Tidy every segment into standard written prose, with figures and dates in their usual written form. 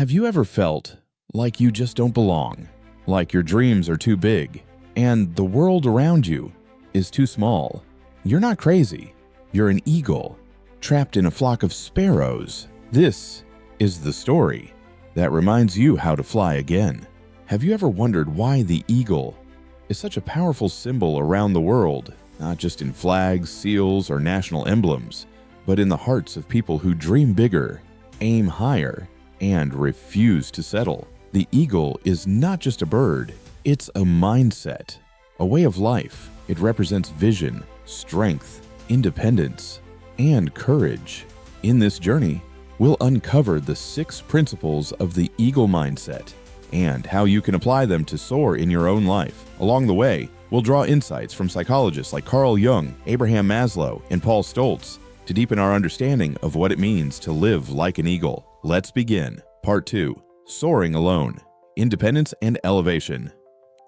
Have you ever felt like you just don't belong? Like your dreams are too big and the world around you is too small? You're not crazy. You're an eagle trapped in a flock of sparrows. This is the story that reminds you how to fly again. Have you ever wondered why the eagle is such a powerful symbol around the world, not just in flags, seals, or national emblems, but in the hearts of people who dream bigger, aim higher, and refuse to settle? The eagle is not just a bird, it's a mindset, a way of life. It represents vision, strength, independence, and courage. In this journey, we'll uncover the 6 principles of the eagle mindset and how you can apply them to soar in your own life. Along the way, we'll draw insights from psychologists like Carl Jung, Abraham Maslow, and Paul Stoltz to deepen our understanding of what it means to live like an eagle. Let's begin. Part 2. Soaring alone. Independence and elevation.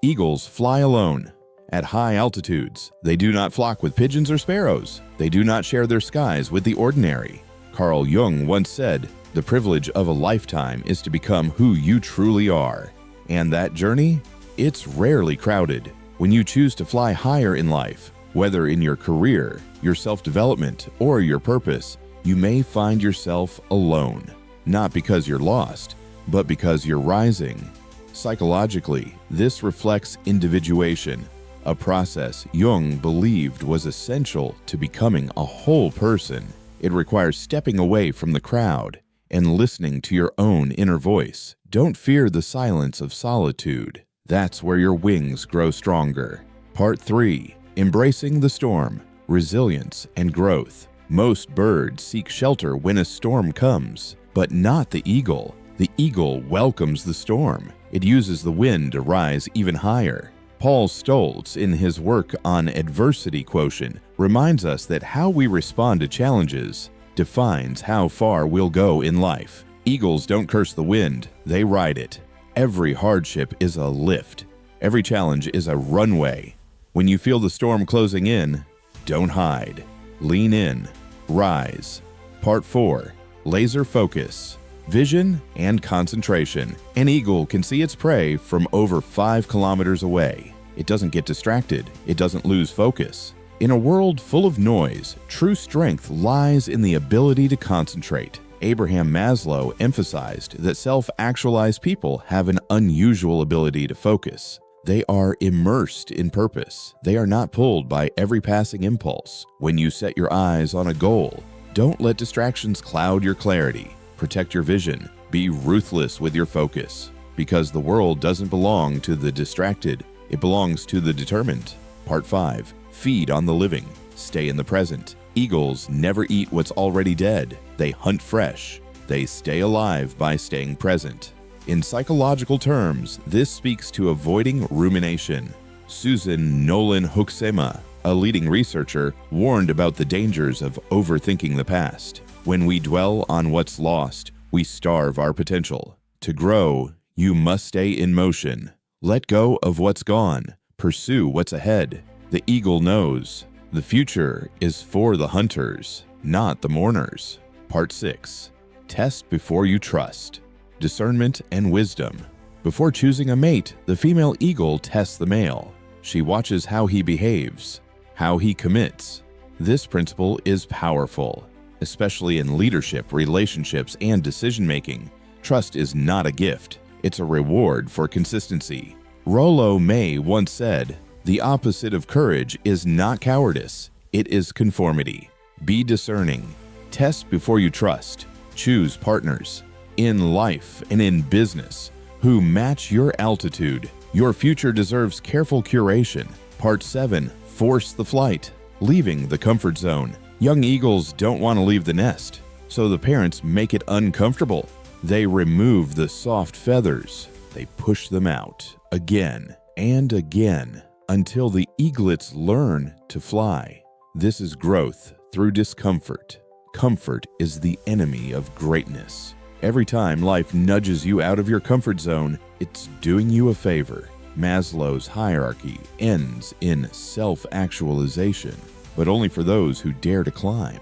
Eagles fly alone. At high altitudes, they do not flock with pigeons or sparrows. They do not share their skies with the ordinary. Carl Jung once said, "The privilege of a lifetime is to become who you truly are." And that journey? It's rarely crowded. When you choose to fly higher in life, whether in your career, your self-development, or your purpose, you may find yourself alone. Not because you're lost, but because you're rising. Psychologically, this reflects individuation, a process Jung believed was essential to becoming a whole person. It requires stepping away from the crowd and listening to your own inner voice. Don't fear the silence of solitude. That's where your wings grow stronger. Part 3. Embracing the storm, resilience, and growth. Most birds seek shelter when a storm comes, but not the eagle. The eagle welcomes the storm. It uses the wind to rise even higher. Paul Stoltz, in his work on adversity quotient, reminds us that how we respond to challenges defines how far we'll go in life. Eagles don't curse the wind, they ride it. Every hardship is a lift. Every challenge is a runway. When you feel the storm closing in, don't hide. Lean in. Rise. Part 4. Laser focus. Vision and concentration. An eagle can see its prey from over 5 kilometers away. It doesn't get distracted. It doesn't lose focus. In a world full of noise, true strength lies in the ability to concentrate. Abraham Maslow emphasized that self-actualized people have an unusual ability to focus. They are immersed in purpose. They are not pulled by every passing impulse. When you set your eyes on a goal, don't let distractions cloud your clarity. Protect your vision. Be ruthless with your focus. Because the world doesn't belong to the distracted. It belongs to the determined. Part 5. Feed on the living. Stay in the present. Eagles never eat what's already dead. They hunt fresh. They stay alive by staying present. In psychological terms, this speaks to avoiding rumination. Susan Nolan-Hoeksema, a leading researcher, warned about the dangers of overthinking the past. When we dwell on what's lost, we starve our potential. To grow, you must stay in motion. Let go of what's gone. Pursue what's ahead. The eagle knows. The future is for the hunters, not the mourners. Part 6. Test before you trust. Discernment and wisdom. Before choosing a mate, the female eagle tests the male. She watches how he behaves, how he commits. This principle is powerful, especially in leadership, relationships, and decision-making. Trust is not a gift. It's a reward for consistency. Rollo May once said, "The opposite of courage is not cowardice, it is conformity." Be discerning. Test before you trust. Choose partners, in life and in business, who match your altitude. Your future deserves careful curation. Part 7. Force the flight. Leaving the comfort zone. Young eagles don't want to leave the nest, so the parents make it uncomfortable. They remove the soft feathers. They push them out again and again until the eaglets learn to fly. This is growth through discomfort. Comfort is the enemy of greatness. Every time life nudges you out of your comfort zone, it's doing you a favor. Maslow's hierarchy ends in self-actualization, but only for those who dare to climb.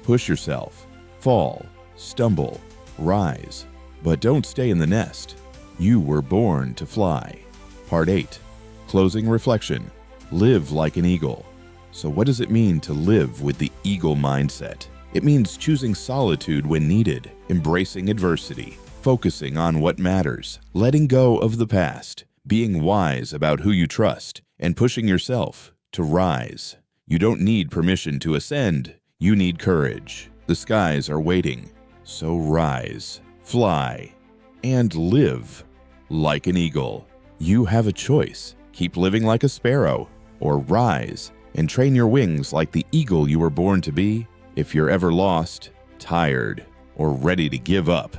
Push yourself, fall, stumble, rise. But don't stay in the nest. You were born to fly. Part 8. Closing reflection. Live like an eagle. So what does it mean to live with the eagle mindset? It means choosing solitude when needed, embracing adversity, focusing on what matters, letting go of the past, being wise about who you trust, and pushing yourself to rise. You don't need permission to ascend. You need courage. The skies are waiting. So rise, fly, and live like an eagle. You have a choice. Keep living like a sparrow, or rise and train your wings like the eagle you were born to be. If you're ever lost, tired, or ready to give up,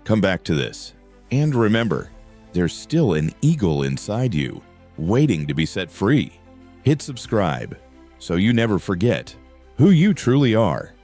come back to this. And remember, there's still an eagle inside you, waiting to be set free. Hit subscribe so you never forget who you truly are.